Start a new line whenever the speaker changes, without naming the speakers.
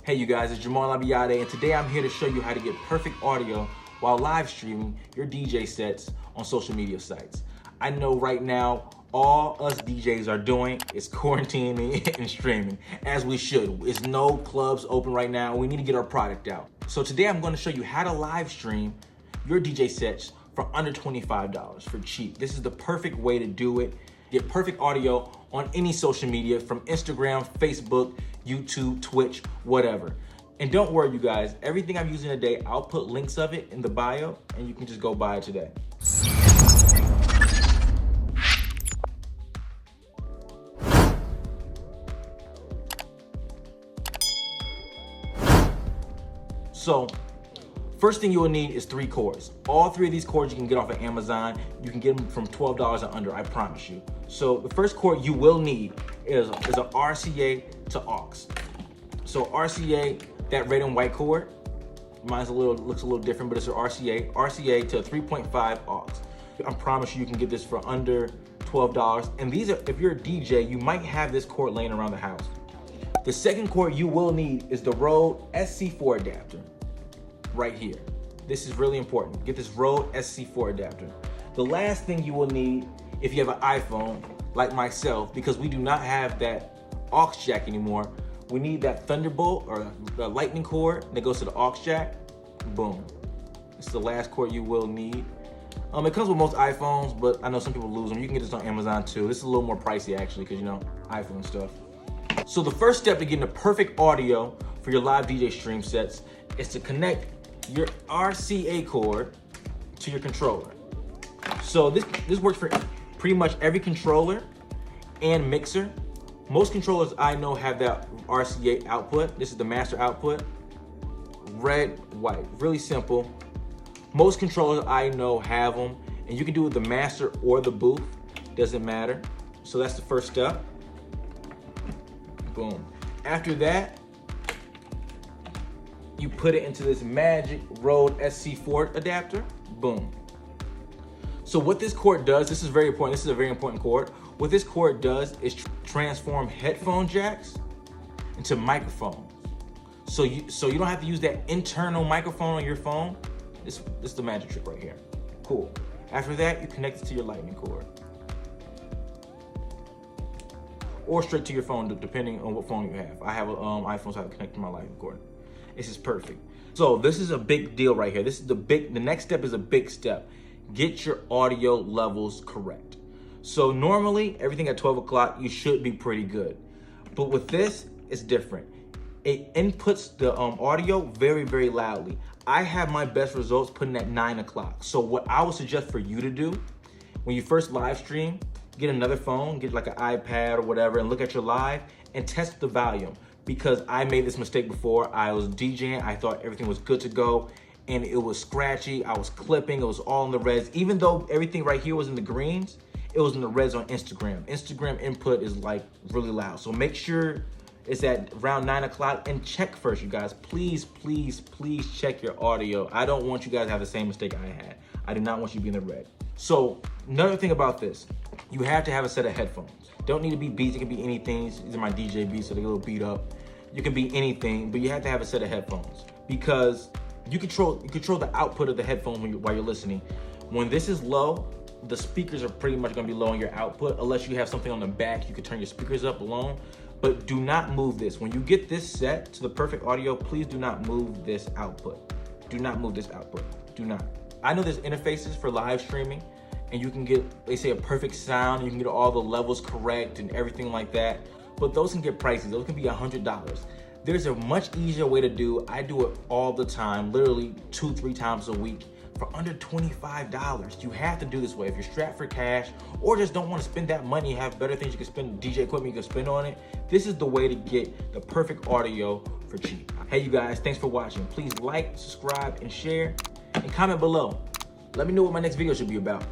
Hey you guys, it's Jamaal Abiade, and today I'm here to show you how to get perfect audio while live streaming your DJ sets on social media sites. I know right now, all us DJs are doing is quarantining and streaming, as we should. There's no clubs open right now. We need to get our product out. So today I'm going to show you how to live stream your DJ sets for under $25 for cheap. This is the perfect way to do it. Get perfect audio on any social media from Instagram, Facebook, YouTube, Twitch, whatever. And don't worry, you guys, everything I'm using today, I'll put links of it in the bio and you can just go buy it today. So, first thing you will need is 3 cords. All 3 of these cords you can get off of Amazon. You can get them from $12 and under, I promise you. So the first cord you will need is a RCA to aux. So RCA, that red and white cord, looks a little different, but it's an RCA to a 3.5 aux. I promise you can get this for under $12. And these are, if you're a DJ, you might have this cord laying around the house. The second cord you will need is the Rode SC4 adapter. Right here. This is really important. Get this Rode SC4 adapter. The last thing you will need if you have an iPhone, like myself, because we do not have that aux jack anymore, we need that Thunderbolt or the lightning cord that goes to the aux jack. Boom. It's the last cord you will need. It comes with most iPhones, but I know some people lose them. You can get this on Amazon too. This is a little more pricey actually, because you know, iPhone stuff. So the first step to getting the perfect audio for your live DJ stream sets is to connect your RCA cord to your controller. So this works for pretty much every controller and mixer. Most controllers I know have that RCA output. This is the master output. Red, white, really simple. Most controllers I know have them, and you can do it with the master or the booth, doesn't matter. So that's the first step. Boom. After that, you put it into this magic Rode SC4 adapter, boom. So what this cord does, this is very important, this is a very important cord. What this cord does is transform headphone jacks into microphones. So you don't have to use that internal microphone on your phone. This is the magic trick right here. Cool. After that, you connect it to your lightning cord. Or straight to your phone, depending on what phone you have. I have an iPhone, so I have to connect to my lightning cord. This is perfect. So this is a big deal right here. This is the next step is a big step. Get your audio levels correct. So normally everything at 12 o'clock, you should be pretty good. But with this, it's different. It inputs the audio very, very loudly. I have my best results putting at 9 o'clock. So what I would suggest for you to do, when you first live stream, get another phone, get like an iPad or whatever, and look at your live and test the volume. Because I made this mistake before. I was DJing, I thought everything was good to go, and it was scratchy, I was clipping, it was all in the reds. Even though everything right here was in the greens, it was in the reds on Instagram. Instagram input is like really loud. So make sure it's at around 9 o'clock and check first, you guys. Please, please, please check your audio. I don't want you guys to have the same mistake I had. I do not want you to be in the red. So another thing about this, you have to have a set of headphones. Don't need to be beats, it can be anything. These are my DJ beats, so they're a little beat up. You can be anything, but you have to have a set of headphones because you control the output of the headphone while you're listening. When this is low, the speakers are pretty much gonna be low on your output unless you have something on the back, you can turn your speakers up alone, but do not move this. When you get this set to the perfect audio, please do not move this output. Do not move this output, do not. I know there's interfaces for live streaming and you can get, they say, a perfect sound, you can get all the levels correct and everything like that. But those can get pricey. Those can be $100. There's a much easier way to do. I do it all the time, literally 2-3 times a week for under $25. You have to do this way. If you're strapped for cash or just don't want to spend that money, have better things you can spend, DJ equipment you can spend on it, this is the way to get the perfect audio for cheap. Hey you guys, thanks for watching. Please like, subscribe, and share, and comment below. Let me know what my next video should be about.